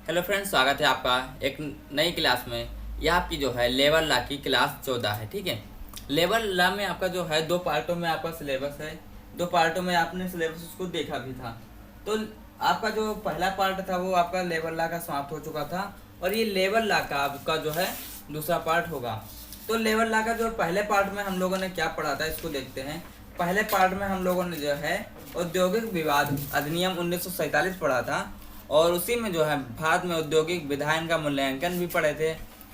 Hello friends, स्वागत है आपका एक नई क्लास में। यह आपकी जो है लेबर लॉ की क्लास 14 है। ठीक है, लेबर लॉ में आपका जो है दो पार्टों में आपका सिलेबस है। दो पार्टों में आपने सिलेबस उसको देखा भी था। तो आपका जो पहला पार्ट था वो आपका लेबर लॉ का समाप्त हो चुका था, और ये लेबर लॉ का आपका जो है दूसरा पार्ट होगा। तो लेबर लॉ का जो पहले पार्ट में हम लोगों ने क्या पढ़ा था इसको देखते हैं। पहले पार्ट में हम लोगों ने जो है औद्योगिक विवाद अधिनियम 1947 पढ़ा था, और उसी में जो है भारत में औद्योगिक विधायन का मूल्यांकन भी पढ़े थे।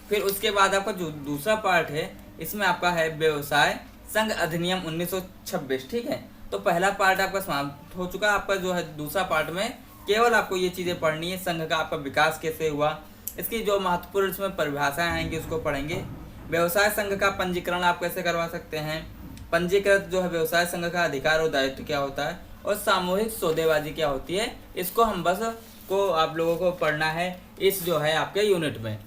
फिर उसके बाद आपका जो दूसरा पार्ट है इसमें आपका है व्यवसाय संघ अधिनियम 1926। ठीक है, तो पहला पार्ट आपका समाप्त हो चुका। आपका जो है दूसरा पार्ट में केवल आपको ये चीज़ें पढ़नी है, संघ का आपका विकास कैसे हुआ, इसकी जो महत्वपूर्ण इसमें परिभाषाएं आएंगी उसको पढ़ेंगे। व्यवसाय संघ का पंजीकरण आप कैसे करवा सकते हैं, पंजीकृत जो है व्यवसाय संघ का अधिकार और दायित्व क्या होता है, और सामूहिक सौदेबाजी क्या होती है, इसको हम बस को आप लोगों को पढ़ना है इस जो है आपके यूनिट में।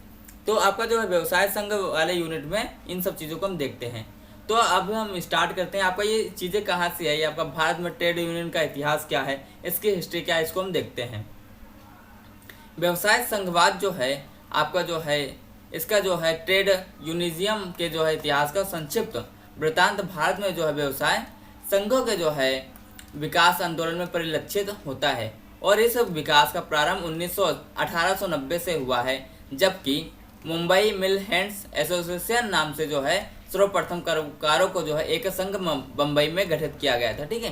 तो आपका जो है व्यवसाय संघ वाले यूनिट में इन सब चीज़ों को हम देखते हैं। तो अब हम स्टार्ट करते हैं। आपका ये चीज़ें कहाँ से आई, आपका भारत में ट्रेड यूनियन का इतिहास क्या है, इसकी हिस्ट्री क्या है, इसको हम देखते हैं। व्यवसाय संघवाद जो है आपका जो है इसका जो है ट्रेड यूनिज्म के जो है इतिहास का संक्षिप्त वृतांत भारत में जो है व्यवसाय संघों के जो है विकास आंदोलन में परिलक्षित होता है, और इस विकास का प्रारंभ 1890 से हुआ है, जबकि मुंबई मिल हैंड्स एसोसिएशन नाम से जो है सर्वप्रथम कारों को जो है एक संघ मुंबई में गठित किया गया था। ठीक है,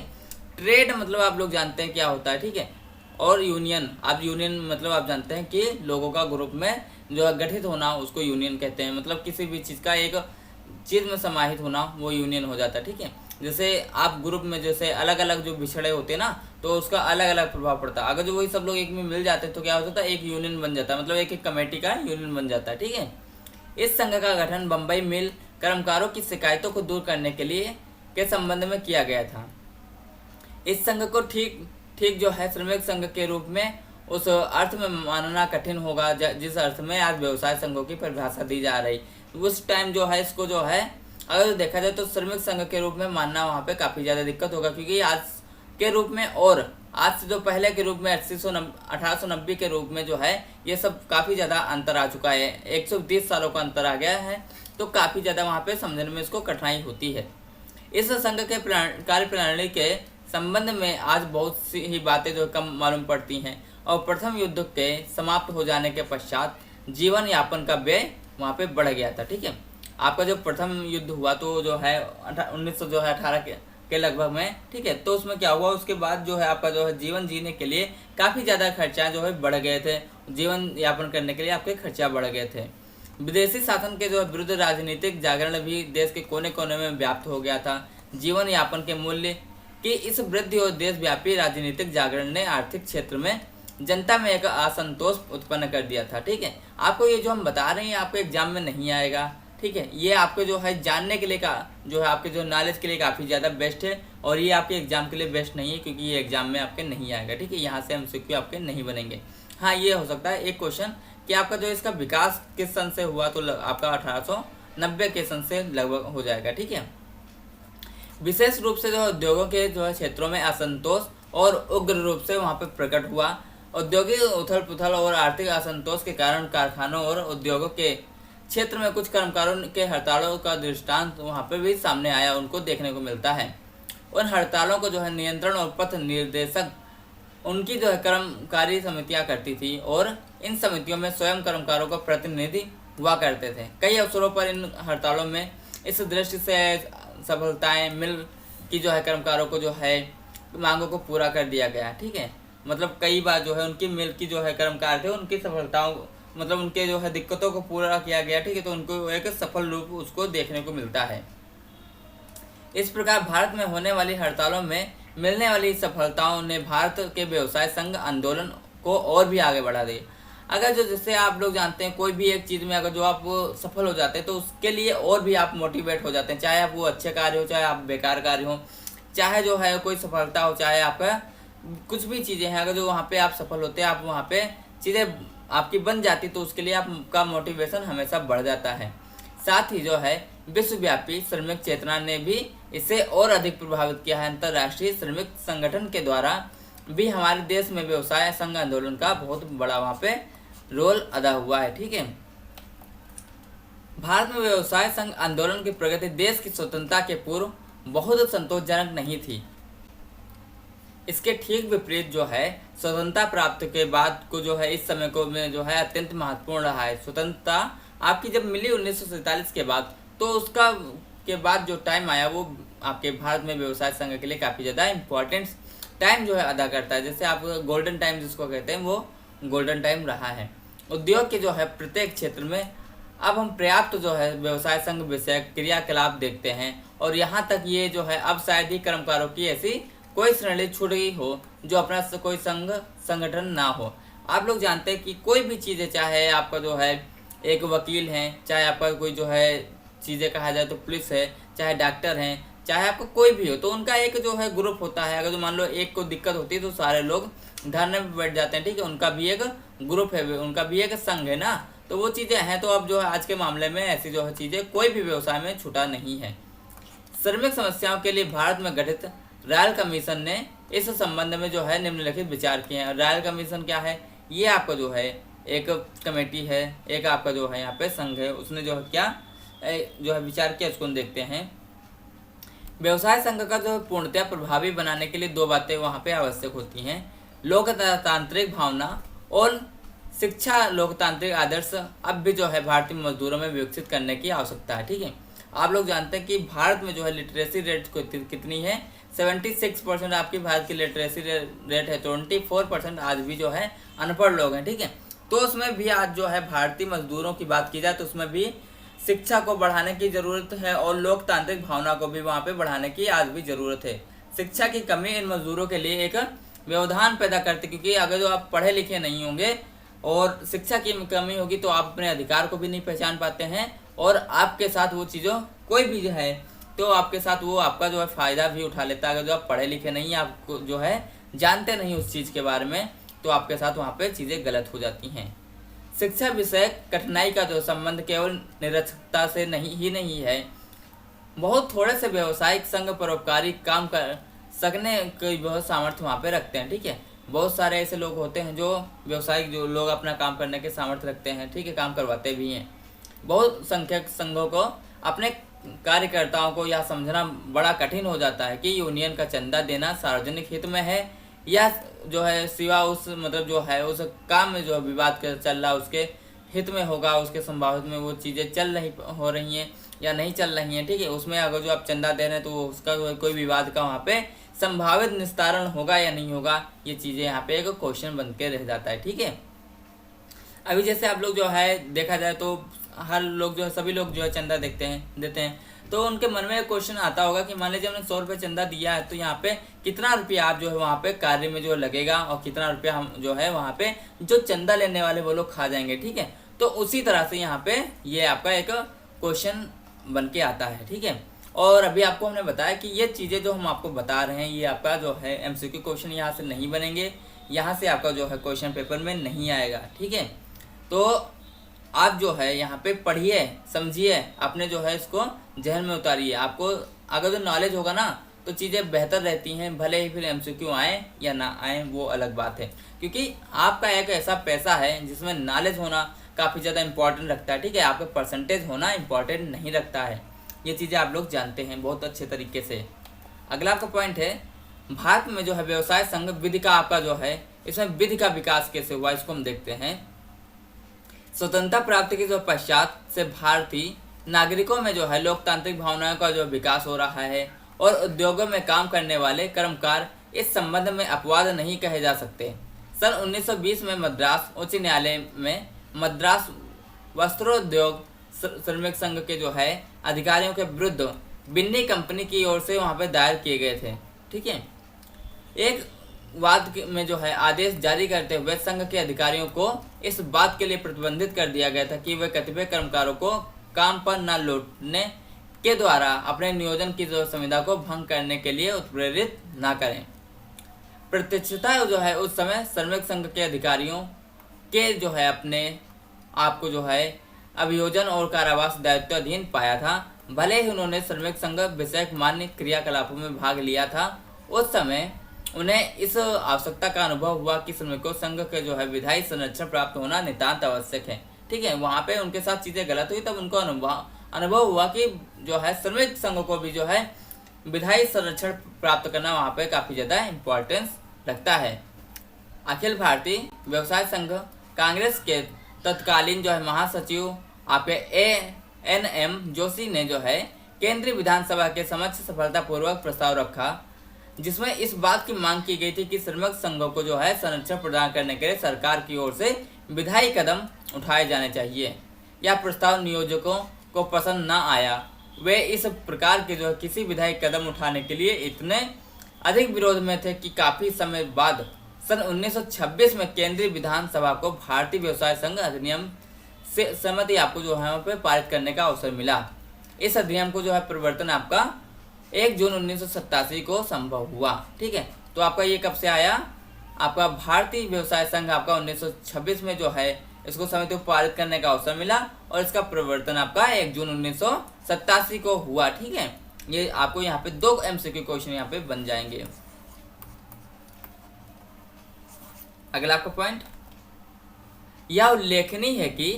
ट्रेड मतलब आप लोग जानते हैं क्या होता है। ठीक है, और यूनियन मतलब आप जानते हैं कि लोगों का ग्रुप में जो है गठित होना उसको यूनियन कहते हैं। मतलब किसी भी चीज़ का एक चीज़ में समाहित होना वो यूनियन हो जाता है। ठीक है, जैसे आप ग्रुप में जैसे अलग अलग जो बिछड़े होते हैं ना, तो उसका अलग अलग प्रभाव पड़ता है। अगर जो वही सब लोग एक में मिल जाते हैं तो क्या हो जाता है, एक यूनियन बन जाता है, मतलब एक एक कमेटी का यूनियन बन जाता है। ठीक है, इस संघ का गठन बम्बई मिल कर्मकारों की शिकायतों को दूर करने के लिए के संबंध में किया गया था। इस संघ को ठीक ठीक जो है श्रमिक संघ के रूप में उस अर्थ में मानना कठिन होगा जिस अर्थ में आज व्यवसाय संघों की परिभाषा दी जा रही। उस टाइम जो है इसको जो है अगर देखा जाए तो श्रमिक संघ के रूप में मानना वहाँ पे काफ़ी ज़्यादा दिक्कत होगा, क्योंकि आज के रूप में और आज से जो पहले के रूप में 1890 के रूप में जो है ये सब काफ़ी ज़्यादा अंतर आ चुका है। 120 सालों का अंतर आ गया है, तो काफ़ी ज़्यादा वहाँ पे समझने में इसको कठिनाई होती है। इस संघ के कार्य प्रणाली के संबंध में आज बहुत सी ही बातें जो कम मालूम पड़ती हैं, और प्रथम युद्ध के समाप्त हो जाने के पश्चात जीवन यापन का व्यय वहाँ पे बढ़ गया था। ठीक है, आपका जो प्रथम युद्ध हुआ तो जो है 1918 के लगभग में। ठीक है, तो उसमें क्या हुआ, उसके बाद जो है आपका जो है जीवन जीने के लिए काफ़ी ज़्यादा खर्चा जो है बढ़ गए थे, जीवन यापन करने के लिए आपके खर्चा बढ़ गए थे। विदेशी शासन के जो है विरुद्ध राजनीतिक जागरण भी देश के कोने कोने में व्याप्त हो गया था। जीवन यापन के मूल्य की इस वृद्धि और देशव्यापी राजनीतिक जागरण ने आर्थिक क्षेत्र में जनता में एक असंतोष उत्पन्न कर दिया था। ठीक है, आपको ये जो हम बता रहे हैं आपको एग्जाम में नहीं आएगा। ठीक है, ये आपके जो है जानने के लिए का जो है आपके जो नॉलेज के लिए काफ़ी ज़्यादा बेस्ट है, और ये आपके एग्जाम के लिए बेस्ट नहीं है, क्योंकि ये एग्जाम में आपके नहीं आएगा। ठीक है, यहाँ से MCQ आपके नहीं बनेंगे। हाँ, ये हो सकता है एक क्वेश्चन कि आपका जो इसका विकास किस सन से हुआ, तो आपका 1890 के सन से लगभग हो जाएगा। ठीक है, विशेष रूप से जो उद्योगों के जो है क्षेत्रों में असंतोष और उग्र रूप से वहाँ पे प्रकट हुआ। औद्योगिक उथल पुथल और आर्थिक असंतोष के कारण कारखानों और उद्योगों के क्षेत्र में कुछ कर्मकारों के हड़तालों का दृष्टांत वहाँ पे भी सामने आया, उनको देखने को मिलता है। उन हड़तालों को जो है नियंत्रण और पथ निर्देशक उनकी जो है कर्मकारी समितियाँ करती थी, और इन समितियों में स्वयं कर्मकारों को प्रतिनिधि हुआ करते थे। कई अवसरों पर इन हड़तालों में इस दृष्टि से सफलताएं मिल की जो है कर्मकारों को जो है मांगों को पूरा कर दिया गया। ठीक है, मतलब कई बार जो है उनकी मिल की जो है कर्मकार थे उनकी सफलताओं मतलब उनके जो है दिक्कतों को पूरा किया गया। ठीक है, तो उनको एक सफल रूप उसको देखने को मिलता है। इस प्रकार भारत में होने वाली हड़तालों में मिलने वाली सफलताओं ने भारत के व्यवसाय संघ आंदोलन को और भी आगे बढ़ा दिया। अगर जो जैसे आप लोग जानते हैं कोई भी एक चीज़ में अगर जो आप सफल हो जाते हैं तो उसके लिए और भी आप मोटिवेट हो जाते हैं, चाहे आप वो अच्छे कार्य हो, चाहे आप बेकार कार्य हो, चाहे जो है कोई सफलता हो, चाहे आपका कुछ भी चीज़ें हैं, अगर जो वहाँ पे आप सफल होते हैं, आप वहाँ पे चीज़ें आपकी बन जाती, तो उसके लिए आपका मोटिवेशन हमेशा बढ़ जाता है। साथ ही जो है विश्वव्यापी श्रमिक चेतना ने भी इसे और अधिक प्रभावित किया है। अंतर्राष्ट्रीय श्रमिक संगठन के द्वारा भी हमारे देश में व्यवसाय संघ आंदोलन का बहुत बड़ा वहाँ पे रोल अदा हुआ है। ठीक है, भारत में व्यवसाय संघ आंदोलन की प्रगति देश की स्वतंत्रता के पूर्व बहुत संतोषजनक नहीं थी। इसके ठीक विपरीत जो है स्वतंत्रता प्राप्त के बाद को जो है इस समय को में जो है अत्यंत महत्वपूर्ण रहा है। स्वतंत्रता आपकी जब मिली 1947 के बाद, तो उसका के बाद जो टाइम आया वो आपके भारत में व्यवसाय संघ के लिए काफ़ी ज़्यादा इम्पोर्टेंट टाइम जो है अदा करता है। जैसे आप गोल्डन टाइम जिसको कहते हैं, वो गोल्डन टाइम रहा है। उद्योग के जो है प्रत्येक क्षेत्र में अब हम पर्याप्त जो है व्यवसाय संघ विषयक क्रियाकलाप देखते हैं, और यहाँ तक ये जो है अब शायद ही कर्मकारों की ऐसी कोई श्रेणी छूट गई हो जो अपना कोई संगठन ना हो। आप लोग जानते हैं कि कोई भी चीज़ है, चाहे आपका जो है एक वकील हैं, चाहे आपका कोई जो है चीज़ें कहा जाए तो पुलिस है, चाहे डॉक्टर हैं, चाहे आपको कोई भी हो, तो उनका एक जो है ग्रुप होता है। अगर जो मान लो एक को दिक्कत होती है तो सारे लोग धरने में बैठ जाते हैं। ठीक है, उनका भी एक ग्रुप है, उनका भी एक संघ है ना, तो वो चीज़ें हैं। तो अब जो है आज के मामले में ऐसी जो है चीज़ें कोई भी व्यवसाय में छूटा नहीं है। श्रमिक समस्याओं के लिए भारत में गठित रॉयल कमीशन ने इस संबंध में जो है निम्नलिखित विचार किए हैं। रॉयल कमीशन क्या है? ये आपका जो है एक कमेटी है, एक आपका जो है यहाँ पे संघ है, उसने जो है क्या जो है विचार किया, उसको देखते हैं। व्यवसाय संघ का जो पूर्णतः प्रभावी बनाने के लिए दो बातें वहाँ पे आवश्यक होती हैं: लोकतांत्रिक भावना और शिक्षा। लोकतांत्रिक आदर्श अब भी जो है भारतीय मजदूरों में विकसित करने की आवश्यकता है। ठीक है, आप लोग जानते हैं कि भारत में जो है लिटरेसी रेट कितनी है? 76% आपकी भारत की लिटरेसी रेट है। 24% आज भी जो है अनपढ़ लोग हैं। ठीक है, तो उसमें भी आज जो है भारतीय मजदूरों की बात की जाए तो उसमें भी शिक्षा को बढ़ाने की ज़रूरत है, और लोकतांत्रिक भावना को भी वहाँ पे बढ़ाने की आज भी ज़रूरत है। शिक्षा की कमी इन मजदूरों के लिए एक व्यवधान पैदा करती, क्योंकि अगर जो आप पढ़े लिखे नहीं होंगे और शिक्षा की कमी होगी तो आप अपने अधिकार को भी नहीं पहचान पाते हैं, और आपके साथ वो चीज़ों कोई भी जो है तो आपके साथ वो आपका जो है फ़ायदा भी उठा लेता है। अगर जो आप पढ़े लिखे नहीं, आपको जो है जानते नहीं उस चीज़ के बारे में, तो आपके साथ वहाँ पे चीज़ें गलत हो जाती हैं। शिक्षा विषय कठिनाई का जो संबंध केवल निरक्षरता से नहीं है। बहुत थोड़े से व्यावसायिक संघ परोपकारी काम कर सकने की बहुत सामर्थ्य वहाँ पे रखते हैं। ठीक है, बहुत सारे ऐसे लोग होते हैं जो व्यावसायिक जो लोग अपना काम करने के सामर्थ्य रखते हैं। ठीक है, काम करवाते भी हैं। बहुत संख्यक संघों को अपने कार्यकर्ताओं को यह समझना बड़ा कठिन हो जाता है कि यूनियन का चंदा देना सार्वजनिक हित में है या जो है सिवा उस मतलब जो है उस काम में जो विवाद चल रहा उसके हित में होगा, उसके संभावित में वो चीज़ें चल रही हो रही हैं या नहीं चल रही हैं। ठीक है, उसमें अगर जो आप चंदा दे रहे हैं तो उसका कोई विवाद का वहाँ पे संभावित निस्तारण होगा या नहीं होगा, ये चीज़ें यहाँ पे एक क्वेश्चन बन के रह जाता है। ठीक है, अभी जैसे आप लोग जो है देखा जाए तो हर लोग जो है सभी लोग जो है चंदा देते हैं, तो उनके मन में एक क्वेश्चन आता होगा कि मान लीजिए हमने 100 रुपये चंदा दिया है, तो यहाँ पे कितना रुपया आप जो है वहाँ पे कार्य में जो लगेगा और कितना रुपया हम जो है वहाँ पे जो चंदा लेने वाले वो लोग खा जाएंगे। ठीक है, तो उसी तरह से यहाँ पे ये आपका एक क्वेश्चन बन के आता है। ठीक है, और अभी आपको हमने बताया कि ये चीज़ें जो हम आपको बता रहे हैं ये आपका जो है MCQ क्वेश्चन यहाँ से नहीं बनेंगे, यहाँ से आपका जो है क्वेश्चन पेपर में नहीं आएगा। ठीक है, तो आप जो है यहाँ पे पढ़िए, समझिए, अपने जो है इसको जहन में उतारिए। आपको अगर जो नॉलेज होगा ना तो चीज़ें बेहतर रहती हैं, भले ही फिर MCQ आए या ना आए वो अलग बात है, क्योंकि आपका एक ऐसा पैसा है जिसमें नॉलेज होना काफ़ी ज़्यादा इंपॉर्टेंट रखता है। ठीक है, आपका परसेंटेज होना इंपॉर्टेंट नहीं रखता है, ये चीज़ें आप लोग जानते हैं बहुत अच्छे तरीके से। अगला आपका पॉइंट है भारत में जो है व्यवसाय संघ विधि का आपका जो है इसमें विधि का विकास कैसे हुआ, इसको हम देखते हैं। स्वतंत्रता प्राप्ति के जो पश्चात से भारतीय नागरिकों में जो है लोकतांत्रिक भावनाओं का जो विकास हो रहा है, और उद्योगों में काम करने वाले कर्मकार इस संबंध में अपवाद नहीं कहे जा सकते। सन 1920 में मद्रास उच्च न्यायालय में मद्रास वस्त्रोद्योग श्रमिक संघ के जो है अधिकारियों के विरुद्ध बिन्नी कंपनी की ओर से वहाँ पे दायर किए गए थे। ठीक है, एक वाद में जो है आदेश जारी करते हुए संघ के अधिकारियों को इस बात के लिए प्रतिबंधित कर दिया गया था कि वे कतिपय कर्मकारों को काम पर न लौटने के द्वारा अपने नियोजन की जो संविधा को भंग करने के लिए उत्प्रेरित न करें। प्रत्यक्षता जो है उस समय श्रमिक संघ के अधिकारियों के जो है अपने आप को जो है अभियोजन और कारावास दायित्व अधीन पाया था। भले ही उन्होंने श्रमिक संघ विषयक मान्य क्रियाकलापों में भाग लिया था, उस समय उन्हें इस आवश्यकता का अनुभव हुआ कि श्रमिकों संघ के जो है विधायी संरक्षण प्राप्त होना नितांत आवश्यक है। ठीक है, वहाँ पे उनके साथ चीजें गलत हुई तब उनको अनुभव हुआ कि जो है श्रमिक संघों को भी जो है विधायी संरक्षण प्राप्त करना वहाँ पे काफी ज्यादा इम्पोर्टेंस रखता है। अखिल भारतीय व्यवसाय संघ कांग्रेस के तत्कालीन जो है महासचिव आपके ANM जोशी ने जो है केंद्रीय विधानसभा के समक्ष सफलतापूर्वक प्रस्ताव रखा, जिसमें इस बात की मांग की गई थी कि श्रमिक संघों को जो है संरक्षण प्रदान करने के लिए सरकार की ओर से विधायी कदम उठाए जाने चाहिए। यह प्रस्ताव नियोजकों को पसंद न आया। वे इस प्रकार के जो है किसी विधायी कदम उठाने के लिए इतने अधिक विरोध में थे कि काफी समय बाद सन 1926 में केंद्रीय विधानसभा को भारतीय व्यवसाय संघ अधिनियम से सहमति आपको जो है वहाँ पे पारित करने का अवसर मिला। इस अधिनियम को जो है परिवर्तन आपका 1 जून 1987 को संभव हुआ। ठीक है, तो आपका ये कब से आया, आपका भारतीय व्यवसाय संघ आपका 1926 में जो है इसको समिति को पारित करने का अवसर मिला और इसका परिवर्तन आपका 1 जून 1987 को हुआ। ठीक है, ये आपको यहाँ पे 2 MCQ क्वेश्चन यहाँ पे बन जाएंगे। अगला आपका पॉइंट, यह उल्लेखनीय है कि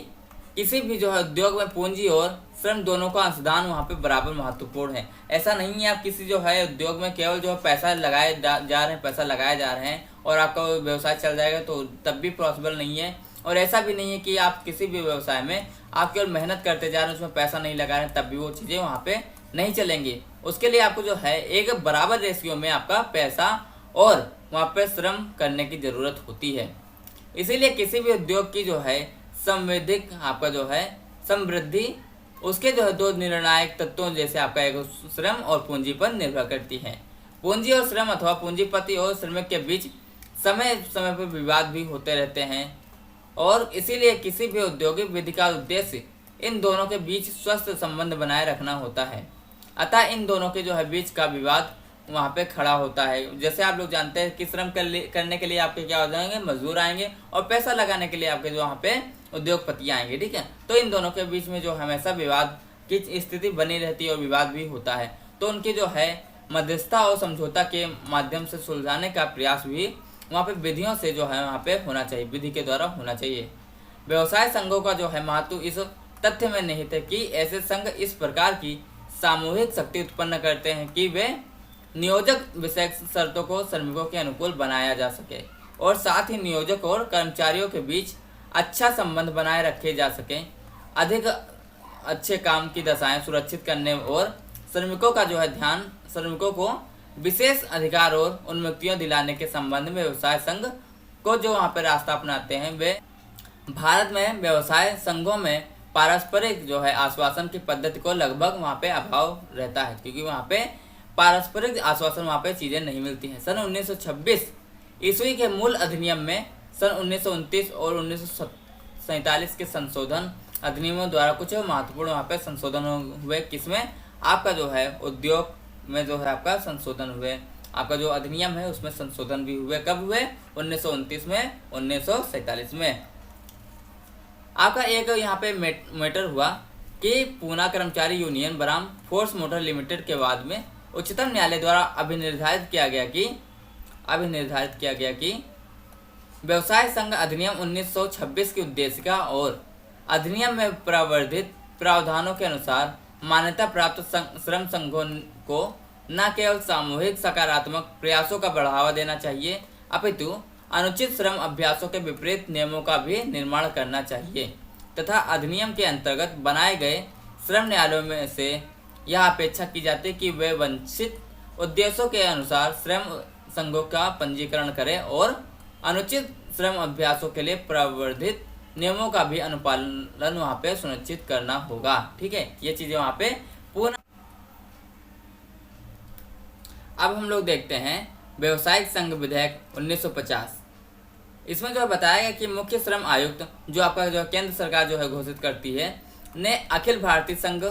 किसी भी जो है उद्योग में पूंजी और श्रम दोनों का अंशदान वहाँ पे बराबर महत्वपूर्ण है। ऐसा नहीं है आप किसी जो है उद्योग में केवल जो है पैसा लगाए जा रहे हैं, पैसा लगाए जा रहे हैं और आपका व्यवसाय चल जाएगा तो तब भी पॉसिबल नहीं है। और ऐसा भी नहीं है कि आप किसी भी व्यवसाय में आप केवल मेहनत करते जा रहे हैं, उसमें पैसा नहीं लगा रहे हैं तब भी वो चीज़ें वहाँ पे नहीं चलेंगी। उसके लिए आपको जो है एक बराबर रेशियो में आपका पैसा और वहाँ पे श्रम करने की जरूरत होती है। इसीलिए किसी भी उद्योग की जो है संवैधिक आपका जो है समृद्धि उसके जो है 2 निर्णायक तत्वों जैसे आपका एक श्रम और पूंजी पर निर्भर करती है। पूंजी और श्रम अथवा पूंजीपति और श्रमिक के बीच समय समय पर विवाद भी होते रहते हैं और इसीलिए किसी भी औद्योगिक विधि का उद्देश्य इन दोनों के बीच स्वस्थ संबंध बनाए रखना होता है। अतः इन दोनों के जो है बीच का विवाद वहाँ पे खड़ा होता है। जैसे आप लोग जानते हैं कि श्रम करने के लिए आपके क्या हो जाएंगे, मजदूर आएंगे और पैसा लगाने के लिए आपके जो वहाँ पे उद्योगपति आएंगे। ठीक है, तो इन दोनों के बीच में जो हमेशा विवाद की स्थिति बनी रहती है और विवाद भी होता है, तो उनकी जो है मध्यस्थता और समझौता के माध्यम से सुलझाने का प्रयास भी वहाँ पे विधियों से जो है वहाँ पे होना चाहिए, विधि के द्वारा होना चाहिए। व्यवसाय संघों का जो है महत्व इस तथ्य में निहित है कि ऐसे संघ इस प्रकार की सामूहिक शक्ति उत्पन्न करते हैं कि वे नियोजक विषयक शर्तों को श्रमिकों के अनुकूल बनाया जा सके और साथ ही नियोजक और कर्मचारियों के बीच अच्छा संबंध बनाए रखे जा सके, अधिक अच्छे काम की दशाएं सुरक्षित करने और श्रमिकों का जो है ध्यान श्रमिकों को विशेष अधिकार और उन्मुक्तियां दिलाने के संबंध में व्यवसाय संघ को जो वहाँ पे रास्ता अपनाते हैं। वे भारत में व्यवसाय संघों में पारस्परिक जो है आश्वासन की पद्धति को लगभग वहाँ पे अभाव रहता है, क्योंकि वहाँ पे पारस्परिक आश्वासन वहाँ पे चीजें नहीं मिलती हैं। सन 1926 ईस्वी के मूल अधिनियम में सन 1929 और 1947 के संशोधन अधिनियमों द्वारा कुछ महत्वपूर्ण वहाँ पे संशोधन हुए। किसमें, आपका जो है उद्योग में जो है आपका संशोधन हुए, आपका जो अधिनियम है उसमें संशोधन भी हुए। कब हुए, 1929 में, 1947 में। आपका एक यहाँ पे मैटर हुआ कि पूना कर्मचारी यूनियन बनाम फोर्स मोटर लिमिटेड के बाद में उच्चतम न्यायालय द्वारा अभिनिर्धारित किया गया कि व्यवसाय संघ अधिनियम 1926 की उद्देशिका और अधिनियम में प्रावधानित प्रावधानों के अनुसार मान्यता प्राप्त श्रम संघों को न केवल सामूहिक सकारात्मक प्रयासों का बढ़ावा देना चाहिए, अपितु अनुचित श्रम अभ्यासों के विपरीत नियमों का भी निर्माण करना चाहिए तथा अधिनियम के अंतर्गत बनाए गए श्रम न्यायालयों में से यह अपेक्षा की जाती है कि वे वंचित उद्देश्यों के अनुसार श्रम संघों का पंजीकरण करें और अनुचित श्रम अभ्यासों के लिए प्रवर्धित नियमों का भी अनुपालन वहाँ पे सुनिश्चित करना होगा। ठीक है, ये चीजें वहाँ पे पूर्ण। अब हम लोग देखते हैं व्यवसायिक संघ विधेयक 1950। इसमें जो है बताया गया कि मुख्य श्रम आयुक्त जो आपका जो केंद्र सरकार जो है घोषित करती है ने अखिल भारतीय संघ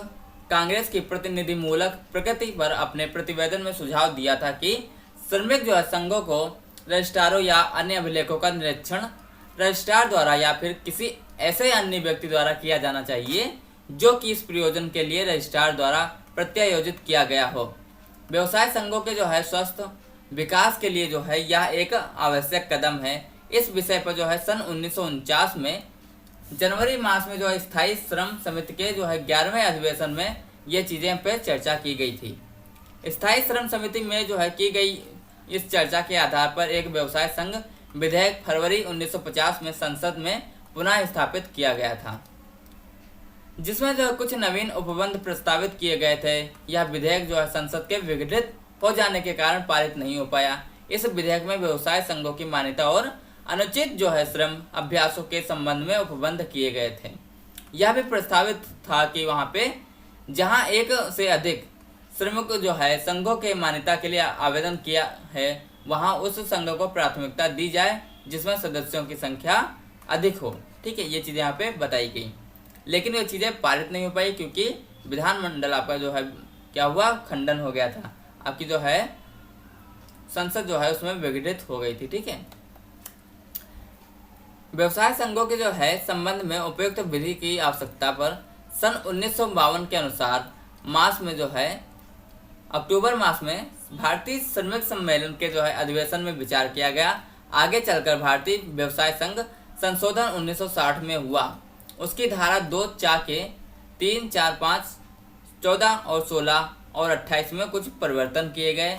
कांग्रेस की प्रतिनिधिमूलक प्रकृति पर अपने प्रतिवेदन में सुझाव दिया था कि श्रमिक जो है संघों को रजिस्ट्रारों या अन्य अभिलेखों का निरीक्षण रजिस्ट्रार द्वारा या फिर किसी ऐसे अन्य व्यक्ति द्वारा किया जाना चाहिए जो कि इस प्रयोजन के लिए रजिस्ट्रार द्वारा प्रत्यायोजित किया गया हो। व्यवसाय संघों के जो है स्वस्थ विकास के लिए जो है यह एक आवश्यक कदम है। इस विषय पर जो है सन 1949 में जनवरी मास में जो है स्थायी श्रम समिति के जो है 11वें अधिवेशन में ये चीज़ें पे चर्चा की गई थी। स्थायी श्रम समिति में जो है की गई इस चर्चा के आधार पर एक व्यवसाय संघ विधेयक फरवरी 1950 में संसद में पुनः स्थापित किया गया था, जिसमें जो कुछ नवीन उपबंध प्रस्तावित किए गए थे। यह विधेयक जो है संसद के विघटित हो जाने के कारण पारित नहीं हो पाया। इस विधेयक में व्यवसाय संघों की मान्यता और अनुचित जो है श्रम अभ्यासों के संबंध में उपबंध किए गए थे। यह भी प्रस्तावित था कि वहां पे जहां एक से अधिक श्रमिक जो है संघों के मान्यता के लिए आवेदन किया है, वहां उस संघ को प्राथमिकता दी जाए जिसमें सदस्यों की संख्या अधिक हो। ठीक है, ये चीज़ें यहाँ पे बताई गई, लेकिन ये चीज़ें पारित नहीं हो पाई क्योंकि विधानमंडल आपका जो है क्या हुआ, खंडन हो गया था। आपकी जो है संसद जो है उसमें विघटित हो गई थी। ठीक है, व्यवसाय संघों के जो है संबंध में उपयुक्त विधि की आवश्यकता पर सन 1952 के अनुसार मास में जो है अक्टूबर मास में भारतीय श्रमिक सम्मेलन के जो है अधिवेशन में विचार किया गया। आगे चलकर भारतीय व्यवसाय संघ संशोधन 1960 में हुआ। उसकी धारा 2 चा के 3, 4, 5, 14 और 16 और 28 में कुछ परिवर्तन किए गए।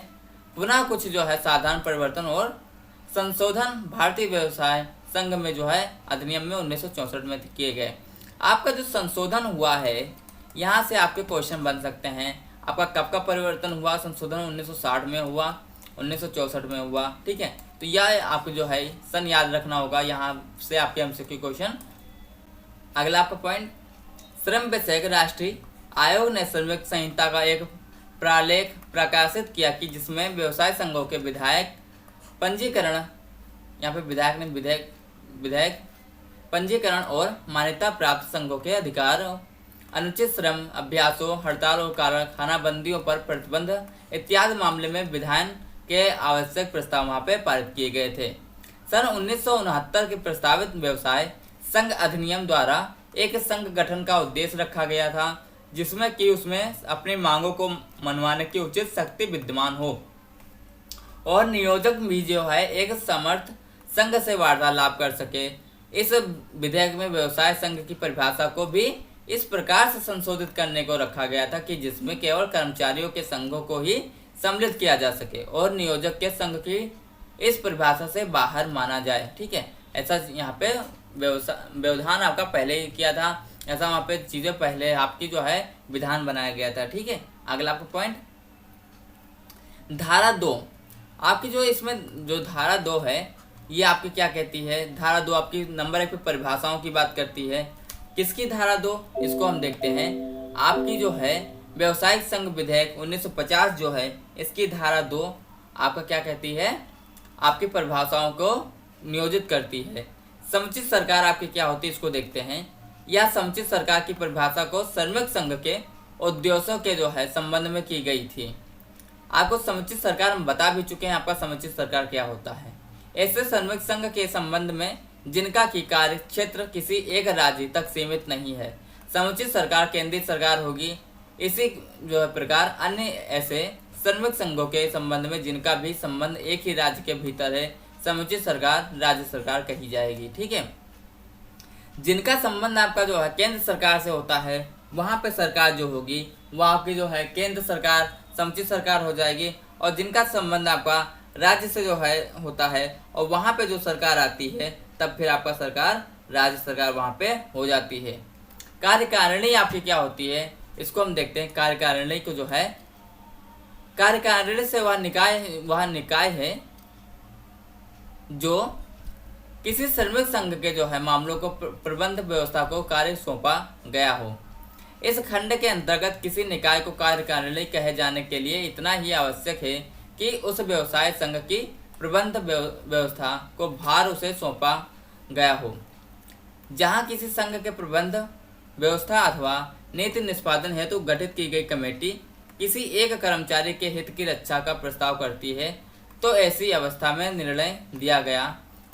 पुनः कुछ जो है साधारण परिवर्तन और संशोधन भारतीय व्यवसाय संघ में जो है अधिनियम में 1964 में किए गए। आपका जो संशोधन हुआ है, यहाँ से आपके क्वेश्चन बन सकते हैं। आपका कब का परिवर्तन हुआ? संशोधन 1960 में हुआ, 1964 में हुआ। ठीक है, तो यह आपको जो है सन याद रखना होगा। यहाँ से आपके एमसीक्यू क्वेश्चन। अगला आपका पॉइंट, श्रम विषयक राष्ट्रीय आयोग ने श्रमिक संहिता का एक प्रालेख प्रकाशित किया कि जिसमें व्यवसाय संघों के विधायक पंजीकरण, यहाँ पे विधायक ने विधेयक पंजीकरण और मान्यता प्राप्त संघों के अधिकार, अनुचित श्रम अभ्यासों, हड़ताल और कारखाना बंदियों पर प्रतिबंध इत्यादि मामले में विधान के आवश्यक प्रस्ताव वहाँ पे पारित किए गए थे। सन 1969 के प्रस्तावित व्यवसाय संघ अधिनियम द्वारा एक संघ गठन का उद्देश्य रखा गया था, जिसमें कि उसमें अपनी मांगों को मनवाने की उचित शक्ति विद्यमान हो और नियोजक भी जो है एक समर्थ संघ से वार्तालाप कर सके। इस विधेयक में व्यवसाय संघ की परिभाषा को भी इस प्रकार से संशोधित करने को रखा गया था कि जिसमें केवल कर्मचारियों के संघों को ही सम्मिलित किया जा सके और नियोजक के संघ की इस परिभाषा से बाहर माना जाए। ठीक है, ऐसा यहाँ पे व्यवधान आपका पहले ही किया था, ऐसा वहाँ पे चीज़ें पहले आपकी जो है विधान बनाया गया था। ठीक है, अगला आपका पॉइंट, धारा 2 आपकी जो इसमें जो धारा 2 है ये आपकी क्या कहती है? धारा 2 आपकी नंबर 1 पे परिभाषाओं की बात करती है। किसकी धारा 2? इसको हम देखते हैं। आपकी जो है व्यवसायिक संघ विधेयक 1950 जो है इसकी धारा 2 आपका क्या कहती है? आपकी परिभाषाओं को नियोजित करती है। समुचित सरकार आपकी क्या होती है इसको देखते हैं। यह समुचित सरकार की परिभाषा को श्रमिक संघ के उद्देश्यों के जो है संबंध में की गई थी। आपको समुचित सरकार हम बता भी चुके हैं आपका समुचित सरकार क्या होता है। ऐसे श्रमिक संघ के संबंध में जिनका की कार्य क्षेत्र किसी एक राज्य तक सीमित नहीं है, समुचित सरकार केंद्रीय सरकार होगी। इसी जो है प्रकार अन्य ऐसे श्रमिक संघों के संबंध में जिनका भी संबंध एक ही राज्य के भीतर है, समुचित सरकार राज्य सरकार कही जाएगी। ठीक है, जिनका संबंध आपका जो है केंद्र सरकार से होता है, वहाँ पे सरकार जो होगी वह आपकी जो है केंद्र सरकार समुचित सरकार हो जाएगी। और जिनका संबंध आपका राज्य से जो है होता है और वहाँ पे जो सरकार आती है, तब फिर आपका सरकार राज्य सरकार वहाँ पे हो जाती है। कार्यकारिणी आपकी क्या होती है इसको हम देखते हैं। कार्यकारिणी को जो है, कार्यकारिणी से वह निकाय है जो किसी श्रमिक संघ के जो है मामलों को प्रबंध व्यवस्था को कार्य सौंपा गया हो। इस खंड के अंतर्गत किसी निकाय को कार्यकारिणी कहे जाने के लिए इतना ही आवश्यक है कि उस व्यवसाय संघ की प्रबंध व्यवस्था को भार उसे सौंपा गया हो। जहां किसी संघ के प्रबंध व्यवस्था अथवा नीति निष्पादन हेतु गठित की गई कमेटी किसी एक कर्मचारी के हित की रक्षा का प्रस्ताव करती है, तो ऐसी अवस्था में निर्णय दिया गया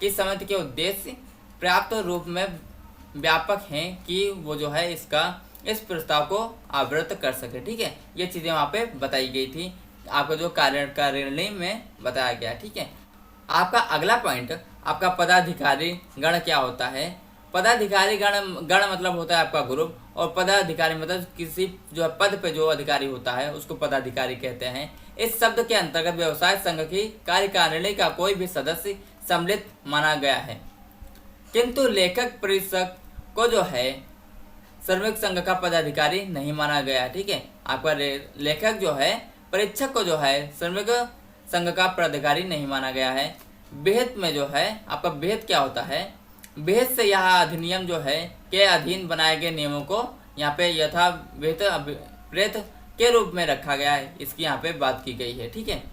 कि समिति के उद्देश्य पर्याप्त रूप में व्यापक हैं कि वो जो है इस प्रस्ताव को आवृत कर सके। ठीक है, ये चीज़ें वहाँ पे बताई गई थी। आपको जो कार्यकारिणी में बताया गया है। ठीक है, आपका अगला पॉइंट आपका पदाधिकारी गण क्या होता है। पदाधिकारी गण मतलब होता है आपका ग्रुप, और पदाधिकारी मतलब किसी जो है पद पे जो अधिकारी होता है उसको पदाधिकारी कहते हैं। इस शब्द के अंतर्गत व्यवसाय संघ की कार्यकारिणी का कोई भी सदस्य सम्मिलित माना गया है, किंतु लेखक परीक्षक को जो है श्रमिक संघ का पदाधिकारी नहीं माना गया है। ठीक है, आपका लेखक जो है परीक्षक को जो है श्रमिक संघ का पदाधिकारी नहीं माना गया है। विहित में जो है आपका विहित क्या होता है, विहित से यह अधिनियम जो है के अधीन बनाए गए नियमों को यहाँ पे यथा विहित अभिप्रेत के रूप में रखा गया है, इसकी यहाँ पे बात की गई है। ठीक है,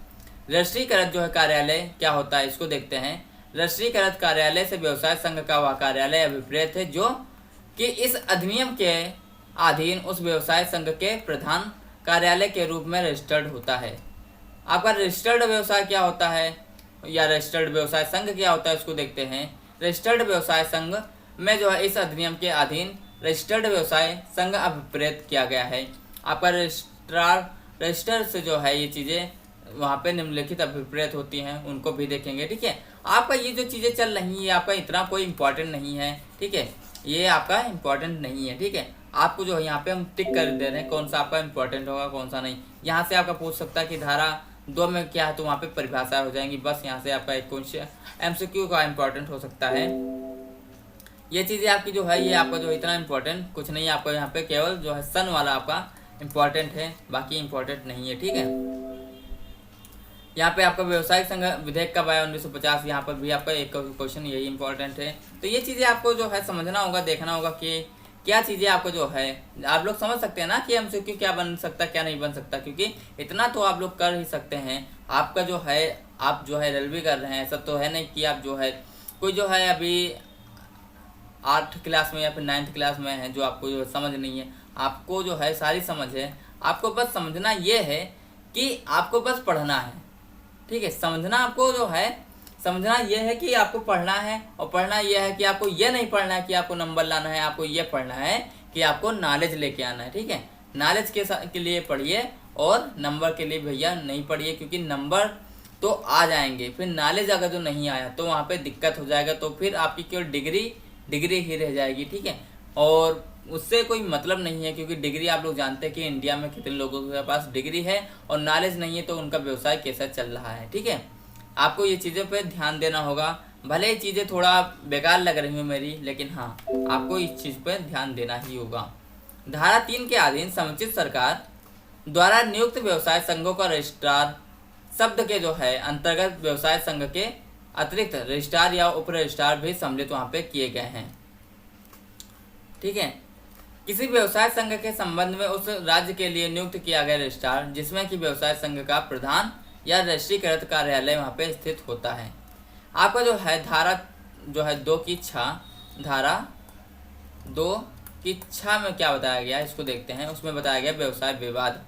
राष्ट्रीयकृत जो है कार्यालय क्या होता है इसको देखते हैं। राष्ट्रीयकृत कार्यालय से व्यवसाय संघ का वह कार्यालय अभिप्रेत है जो कि इस अधिनियम के अधीन उस व्यवसाय संघ के प्रधान कार्यालय के रूप में रजिस्टर्ड होता है। आपका रजिस्टर्ड व्यवसाय क्या होता है या रजिस्टर्ड व्यवसाय संघ क्या होता है उसको देखते हैं। रजिस्टर्ड व्यवसाय संघ में जो है इस अधिनियम के अधीन रजिस्टर्ड व्यवसाय संघ अभिप्रेत किया गया है। आपका रजिस्टर से जो है ये चीज़ें वहाँ पे निम्नलिखित अभिप्रेत होती हैं, उनको भी देखेंगे। ठीक है, आपका ये जो चीज़ें चल रही है आपका इतना कोई इंपॉर्टेंट नहीं है। ठीक है, ये आपका इंपॉर्टेंट नहीं है। ठीक है, आपको जो है यहाँ पे हम टिक कर दे रहे हैं कौन सा आपका इंपॉर्टेंट होगा कौन सा नहीं। यहाँ से आपका पूछ सकता है कि धारा 2 में क्या है, तो वहाँ पे परिभाषा हो जाएंगी। बस यहाँ से आपका एक क्वेश्चन MCQ का इंपॉर्टेंट हो सकता है। ये चीज़ें आपकी जो है ये आपका जो इतना इंपॉर्टेंट कुछ नहीं है, आपको यहाँ पे केवल जो है सन वाला आपका इंपॉर्टेंट है, बाकी इंपॉर्टेंट नहीं है। ठीक है, यहाँ पे आपका व्यवसायिक संघ विधेयक कब आया 1950, यहाँ पर भी आपका एक क्वेश्चन यही इंपॉर्टेंट है। तो ये चीज़ें आपको जो है समझना होगा, देखना होगा कि क्या चीज़ें आपको जो है आप लोग समझ सकते हैं ना कि MCQ क्या बन सकता क्या नहीं बन सकता, क्योंकि इतना तो आप लोग कर ही सकते हैं। आपका जो है आप जो है रेलवे कर रहे हैं, ऐसा तो है नहीं कि आप जो है कोई जो है अभी 8 क्लास में या फिर 9th क्लास में है जो आपको जो समझ नहीं है। आपको जो है सारी समझ है, आपको बस समझना ये है कि आपको बस पढ़ना है। ठीक है, समझना आपको जो है समझना ये है कि आपको पढ़ना है, और पढ़ना ये है कि आपको ये नहीं पढ़ना है कि आपको नंबर लाना है, आपको ये पढ़ना है कि आपको नॉलेज लेके आना है। ठीक है, नॉलेज के लिए पढ़िए और नंबर के लिए भैया नहीं पढ़िए, क्योंकि नंबर तो आ जाएंगे, फिर नॉलेज अगर जो नहीं आया तो वहाँ पे दिक्कत हो जाएगा, तो फिर आपकी केवल डिग्री ही रह जाएगी। ठीक है, और उससे कोई मतलब नहीं है, क्योंकि डिग्री आप लोग जानते हैं कि इंडिया में कितने लोगों के पास डिग्री है और नॉलेज नहीं है, तो उनका व्यवसाय कैसा चल रहा है। ठीक है, आपको ये चीज़ों पे ध्यान देना होगा। भले ये चीज़ें थोड़ा बेकार लग रही हो मेरी, लेकिन हाँ आपको इस चीज़ पे ध्यान देना ही होगा। धारा 3 के अधीन समुचित सरकार द्वारा नियुक्त व्यवसाय संघों का रजिस्ट्रार शब्द के जो है अंतर्गत व्यवसाय संघ के अतिरिक्त रजिस्ट्रार या उप रजिस्ट्रार भी सम्मिलित वहाँ पे किए गए हैं। ठीक है, किसी व्यवसाय संघ के संबंध में उस राज्य के लिए नियुक्त किया गया रजिस्ट्रार जिसमें कि व्यवसाय संघ का प्रधान या राष्ट्रीयकृत कार्यालय वहाँ पे स्थित होता है। आपका जो है धारा जो है 2 की 6 धारा 2 की 6 में क्या बताया गया है इसको देखते हैं। उसमें बताया गया व्यवसाय विवाद।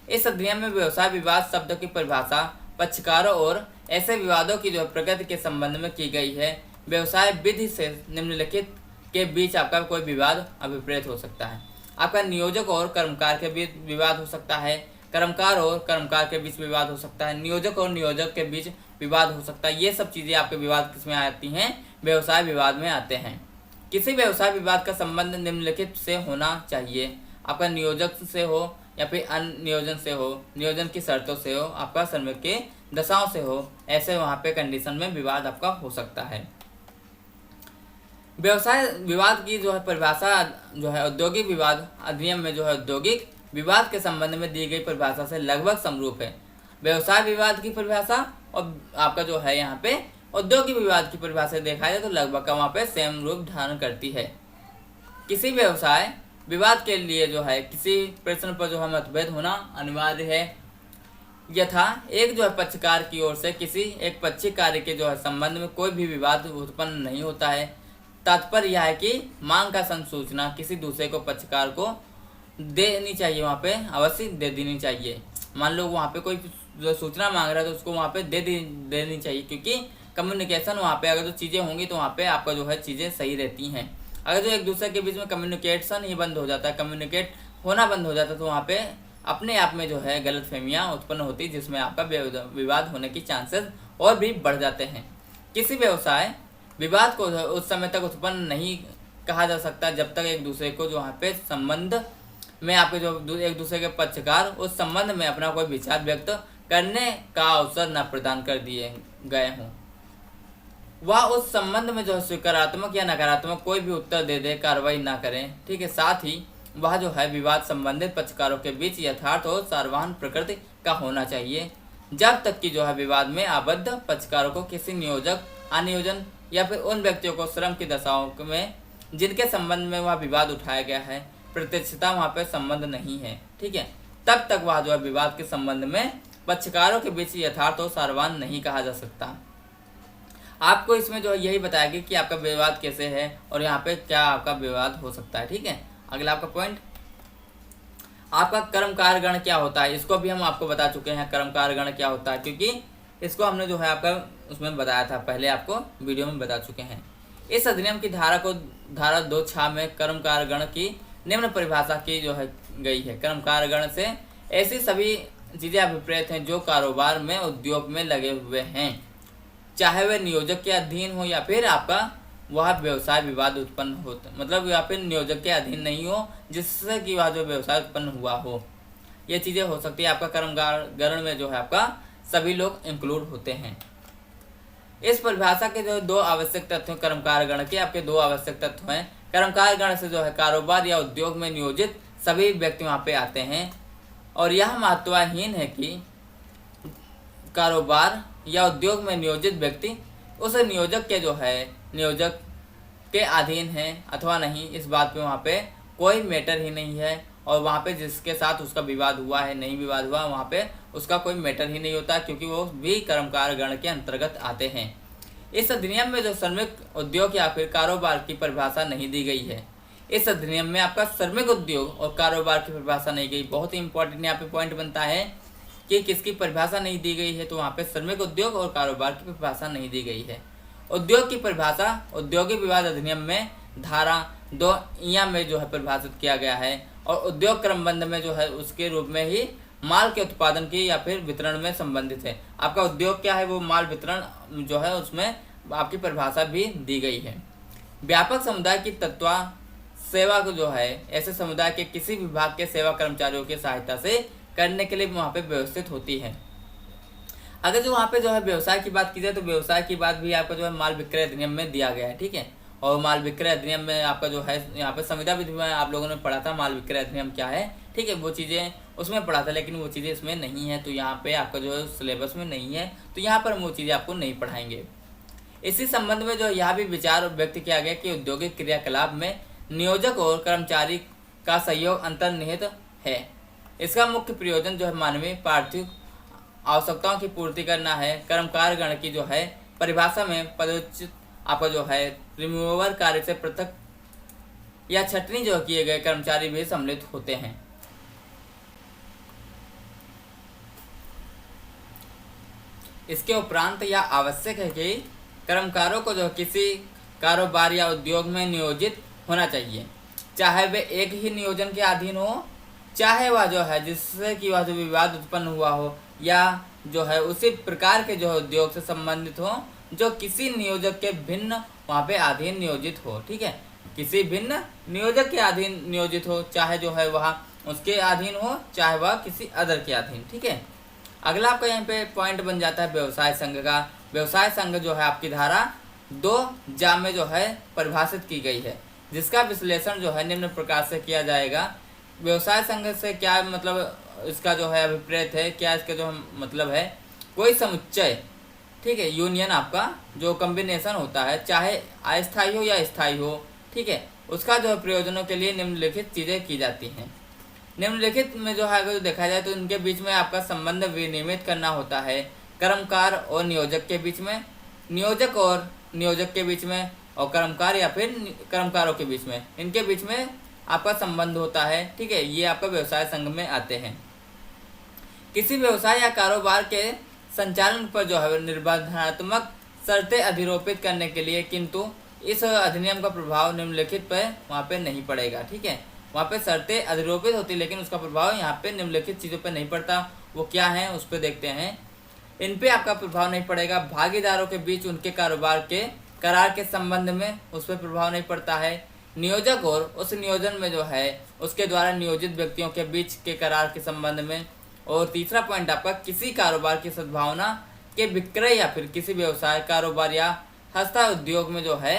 इस अधिनियम में व्यवसाय विवाद शब्द की परिभाषा पक्षकारों और ऐसे विवादों की जो प्रगति के संबंध में की गई है। व्यवसाय विधि से निम्नलिखित के बीच आपका कोई विवाद अभिप्रेत हो सकता है। आपका नियोजक और कर्मकार के बीच विवाद हो सकता है, कर्मकार और कर्मकार के बीच विवाद हो सकता है, नियोजक और नियोजक के बीच विवाद हो सकता है। ये सब चीज़ें आपके विवाद किसमें आती हैं, व्यवसाय विवाद में आते हैं। किसी व्यवसाय विवाद का संबंध निम्नलिखित से होना चाहिए। आपका नियोजक से हो या फिर अन्य नियोजन से हो, नियोजन की शर्तों से हो, आपका श्रमिक के दशाओं से हो, ऐसे वहाँ पे कंडीशन में विवाद आपका हो सकता है। व्यवसाय विवाद की जो है परिभाषा जो है औद्योगिक विवाद अधिनियम में जो है औद्योगिक विवाद के संबंध में दी गई परिभाषा से लगभग समरूप है। व्यवसाय विवाद की परिभाषा और आपका जो है यहाँ पे औद्योगिक विवाद की परिभाषा देखा जाए तो लगभग वहाँ पे सेम रूप धारण करती है। किसी व्यवसाय विवाद के लिए जो है किसी प्रश्न पर जो है मतभेद होना अनिवार्य है, यथा एक जो है पक्षकार की ओर से किसी एक पक्षी कार्य के जो है संबंध में कोई भी विवाद उत्पन्न नहीं होता है। तात्पर्य यह है कि मांग का संसूचना किसी दूसरे को पक्षकार को देनी चाहिए, वहाँ पे अवश्य दे देनी चाहिए। मान लो वहाँ पे कोई जो सूचना मांग रहा है तो उसको वहाँ पे देनी चाहिए, क्योंकि कम्युनिकेशन वहाँ पे अगर जो चीज़ें होंगी तो वहाँ पे आपका जो है चीज़ें सही रहती हैं। अगर जो एक दूसरे के बीच में कम्युनिकेशन ही बंद हो जाता है, कम्युनिकेट होना बंद हो जाता है, तो वहाँ पे अपने आप में जो है गलतफहमियां उत्पन्न होती, जिसमें आपका विवाद होने की चांसेस और भी बढ़ जाते हैं। किसी व्यवसाय विवाद को उस समय तक उत्पन्न नहीं कहा जा सकता जब तक एक दूसरे को जो यहाँ पे संबंध में आपके जो एक दूसरे के पक्षकार उस संबंध में अपना कोई विचार व्यक्त करने का अवसर न प्रदान कर दिए गए हों। वह उस संबंध में जो सकारात्मक या नकारात्मक कोई भी उत्तर दे दे, कार्रवाई ना करें, ठीक है। साथ ही वह जो है विवाद संबंधित पक्षकारों के बीच यथार्थ और सार्वभौम प्रकृति का होना चाहिए, जब तक कि जो है विवाद में आबद्ध पक्षकारों को किसी नियोजक, अनियोजन या फिर उन व्यक्तियों को श्रम की दशाओं में जिनके संबंध में वह विवाद उठाया गया है प्रत्यक्षता वहाँ पे संबंध नहीं है, ठीक है, तब तक वह जो है विवाद के संबंध में पक्षकारों के बीच यथार्थ और सार्वभौम नहीं कहा जा सकता। आपको इसमें जो है यही बताया गया कि आपका विवाद कैसे है और यहाँ पे क्या आपका विवाद हो सकता है, ठीक है। अगला आपका पॉइंट, आपका कर्मकार गण क्या होता है, इसको भी हम आपको बता चुके हैं कर्मकार गण क्या होता है, क्योंकि इसको हमने जो है आपका उसमें बताया था, पहले आपको वीडियो में बता चुके हैं। इस अधिनियम की धारा 2(6) में कर्मकार गण की निम्न परिभाषा की जो है गई है। कर्मकार गण से ऐसी सभी चीजें अभिप्रेत हैं जो कारोबार में, उद्योग में लगे हुए हैं, चाहे वह नियोजक के अधीन हो या फिर आपका वह व्यवसाय विवाद उत्पन्न हो, मतलब या फिर नियोजक के अधीन नहीं हो जिससे कि वह जो व्यवसाय उत्पन्न हुआ हो, ये चीजें हो सकती है। आपका कर्मकार गण में जो है आपका सभी लोग इंक्लूड होते हैं। इस परिभाषा के जो दो आवश्यक तत्व कर्मकार गण के आपके दो आवश्यक तत्व हैं। कर्मकार गण से जो है कारोबार या उद्योग में नियोजित सभी व्यक्ति वहाँ पे आते हैं, और यह महत्वहीन है कि कारोबार या उद्योग में नियोजित व्यक्ति उस नियोजक के जो है नियोजक के अधीन है अथवा नहीं, इस बात पे वहाँ पे कोई मैटर ही नहीं है, और वहाँ पे जिसके साथ उसका विवाद हुआ है नहीं विवाद हुआ वहाँ पे उसका कोई मैटर ही नहीं होता, क्योंकि वो भी कर्मकार गण के अंतर्गत आते हैं। इस अधिनियम में जो श्रमिक उद्योग या फिर कारोबार की परिभाषा नहीं दी गई है। इस अधिनियम में आपका श्रमिक उद्योग और कारोबार की परिभाषा नहीं गई। बहुत ही इंपॉर्टेंट यहाँ पे पॉइंट बनता है कि किसकी परिभाषा नहीं दी गई है, तो वहाँ पे श्रमिक उद्योग और कारोबार की परिभाषा नहीं दी गई है। उद्योग की परिभाषा औद्योगिक विवाद अधिनियम में धारा 2(इ) में जो है परिभाषित किया गया है, और उद्योग क्रमबंध में जो है उसके रूप में ही माल के उत्पादन की या फिर वितरण में संबंधित है। आपका उद्योग क्या है, वो माल वितरण जो है उसमें आपकी परिभाषा भी दी गई है। व्यापक समुदाय की तत्वा सेवा को जो है ऐसे समुदाय के किसी विभाग के सेवा कर्मचारियों की सहायता से करने के लिए वहाँ पे व्यवस्थित होती है। अगर जो वहाँ पे जो है व्यवसाय की बात की जाए तो व्यवसाय की बात भी आपका जो है माल विक्रय अधिनियम में दिया गया है, ठीक है। और माल विक्रय अधिनियम में आपका जो है यहाँ पे संविदा विधि में आप लोगों ने पढ़ा था माल विक्रय अधिनियम क्या है, ठीक है, वो चीज़ें उसमें पढ़ा था, लेकिन वो चीज़ें इसमें नहीं है, तो यहाँ पे आपका जो है सिलेबस में नहीं है, तो यहाँ पर हम वो चीज़ें आपको नहीं पढ़ाएंगे। इसी संबंध में जो यहाँ भी विचार व्यक्त किया गया कि औद्योगिक क्रियाकलाप में नियोजक और कर्मचारी का सहयोग अंतर्निहित है। इसका मुख्य प्रयोजन जो है मानवीय पार्थिव आवश्यकताओं की पूर्ति करना है। कर्मकार गण की जो है परिभाषा में पदोचित आपका जो है रिमूवर कार्य से पृथक या छटनी जो किए गए कर्मचारी भी सम्मिलित होते हैं। इसके उपरांत यह आवश्यक है कि कर्मकारों को जो किसी कारोबार या उद्योग में नियोजित होना चाहिए, चाहे वे एक ही नियोजन के अधीन हो, चाहे वह जो है जिससे कि वह जो विवाद उत्पन्न हुआ हो, या जो है उसी प्रकार के जो उद्योग से संबंधित हो जो किसी नियोजक के भिन्न वहाँ पे अधीन नियोजित हो, ठीक है, किसी भिन्न नियोजक के अधीन नियोजित हो, चाहे जो है वह उसके अधीन हो, चाहे वह किसी अदर के अधीन, ठीक है। अगला आपका यहाँ पे पॉइंट बन जाता है व्यवसाय संघ का। व्यवसाय संघ जो है आपकी धारा 2(j) में जो है परिभाषित की गई है, जिसका विश्लेषण जो है निम्न प्रकार से किया जाएगा। व्यवसाय संघ से क्या मतलब, इसका जो है अभिप्रेत है, क्या इसका जो मतलब है, कोई समुच्चय, ठीक है, यूनियन आपका जो कॉम्बिनेशन होता है, चाहे अस्थायी हो या स्थायी हो, ठीक है, उसका जो है प्रयोजनों के लिए निम्नलिखित चीज़ें की जाती हैं। निम्नलिखित में जो है अगर देखा जाए तो इनके बीच में आपका संबंध विनियमित करना होता है। कर्मकार और नियोजक के बीच में, नियोजक और नियोजक के बीच में, और कर्मकार या फिर कर्मकारों के बीच में, इनके बीच में आपका संबंध होता है, ठीक है, ये आपका व्यवसाय संघ में आते हैं। किसी व्यवसाय या कारोबार के संचालन पर जो है निर्बंधात्मक शर्तें अधिरोपित करने के लिए, किंतु इस अधिनियम का प्रभाव निम्नलिखित पर वहाँ पे नहीं पड़ेगा, ठीक है। वहाँ पे शर्तें अधिरोपित होती, लेकिन उसका प्रभाव यहाँ पे निम्नलिखित चीज़ों पे नहीं पड़ता। वो क्या है उस पर देखते हैं। इन पे आपका प्रभाव नहीं पड़ेगा। भागीदारों के बीच उनके कारोबार के करार के संबंध में उस पर प्रभाव नहीं पड़ता है। नियोजक और उस नियोजन में जो है उसके द्वारा नियोजित व्यक्तियों के बीच के करार के संबंध में। और तीसरा पॉइंट आपका किसी कारोबार की सद्भावना के विक्रय या फिर किसी व्यवसाय, कारोबार या हस्ता उद्योग में जो है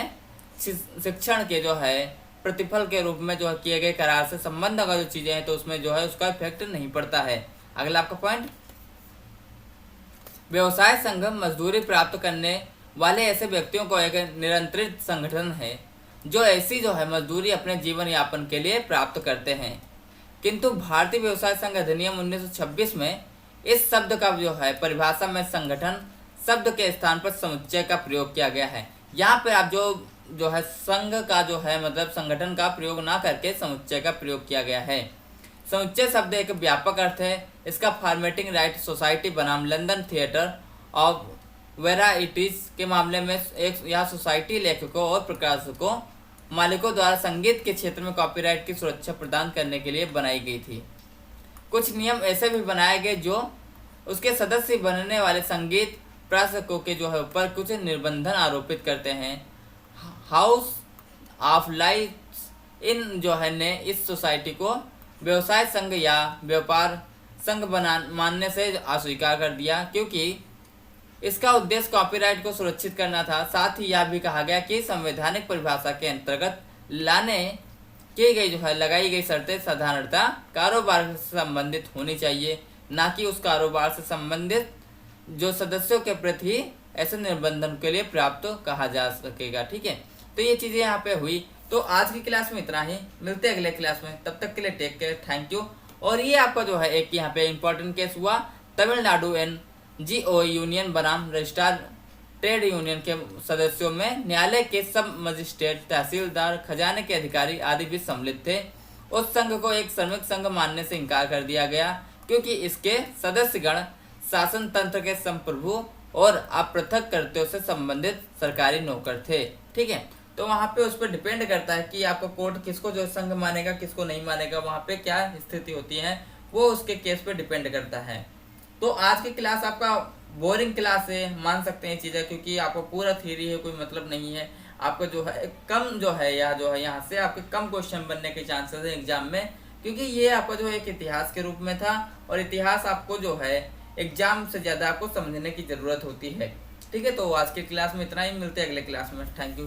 शिक्षण के जो है प्रतिफल के रूप में जो है किए गए करार से संबंध अगर जो चीजें हैं तो उसमें जो है उसका इफेक्ट नहीं पड़ता है। अगला आपका पॉइंट, व्यवसाय संघ मजदूरी प्राप्त करने वाले ऐसे व्यक्तियों को एक नियंत्रित संगठन है जो ऐसी जो है मजदूरी अपने जीवन यापन के लिए प्राप्त करते हैं। किंतु भारतीय व्यवसाय संघ अधिनियम 1926 में इस शब्द का जो है परिभाषा में संगठन शब्द के स्थान पर समुच्चय का प्रयोग किया गया है। यहाँ पे आप जो है संघ का जो है मतलब संगठन का प्रयोग ना करके समुच्चय का प्रयोग किया गया है। समुच्चय शब्द एक व्यापक अर्थ है। इसका फॉर्मेटिंग राइट सोसाइटी बनाम लंदन थिएटर ऑफ वेराइटीज के मामले में एक यह सोसाइटी लेखकों और प्रकाशकों मालिकों द्वारा संगीत के क्षेत्र में कॉपीराइट की सुरक्षा प्रदान करने के लिए बनाई गई थी। कुछ नियम ऐसे भी बनाए गए जो उसके सदस्य बनने वाले संगीत प्रकाशकों के जो है ऊपर कुछ निर्बंधन आरोपित करते हैं। हाउस ऑफ लाइट्स इन जो है ने इस सोसाइटी को व्यवसाय संघ या व्यापार संघ मानने से अस्वीकार कर दिया, क्योंकि इसका उद्देश्य कॉपीराइट को सुरक्षित करना था। साथ ही यह भी कहा गया कि संवैधानिक परिभाषा के अंतर्गत लाने की गई जो है लगाई गई शर्तें साधारणतः कारोबार से संबंधित होनी चाहिए, ना कि उस कारोबार से संबंधित जो सदस्यों के प्रति ऐसे निर्बंधन के लिए प्राप्त कहा जा सकेगा। ठीक है, तो ये चीजें यहाँ पे हुई। तो आज की क्लास में इतना ही, मिलते हैं अगले क्लास में, तब तक के लिए टेक केयर, थैंक यू। और ये आपका जो है एक यहाँ पे इंपॉर्टेंट केस हुआ, तमिलनाडु NGO यूनियन बनाम रजिस्ट्रार ट्रेड यूनियन के सदस्यों में न्यायालय के सब मजिस्ट्रेट, तहसीलदार, खजाने के अधिकारी आदि भी सम्मिलित थे। उस संघ को एक श्रमिक संघ मानने से इनकार कर दिया गया, क्योंकि इसके सदस्यगण शासन तंत्र के संप्रभु और अपृथक कर्तव्यों से संबंधित सरकारी नौकर थे। ठीक है, तो वहाँ पे उस पर डिपेंड करता है कि आपका कोर्ट किसको जो संघ मानेगा, किसको नहीं मानेगा, वहाँ पे क्या स्थिति होती है, वो उसके केस पे डिपेंड करता है। तो आज की क्लास आपका बोरिंग क्लास है, मान सकते हैं चीज़ें, क्योंकि आपको पूरा थ्योरी है कोई मतलब नहीं है। आपका जो है कम जो है या जो है यहाँ से आपके कम क्वेश्चन बनने के चांसेस है एग्जाम में, क्योंकि ये आपका जो है एक इतिहास के रूप में था, और इतिहास आपको जो है एग्जाम से ज़्यादा आपको समझने की ज़रूरत होती है। ठीक है, तो आज की क्लास में इतना ही, मिलते हैं अगले क्लास में, थैंक यू।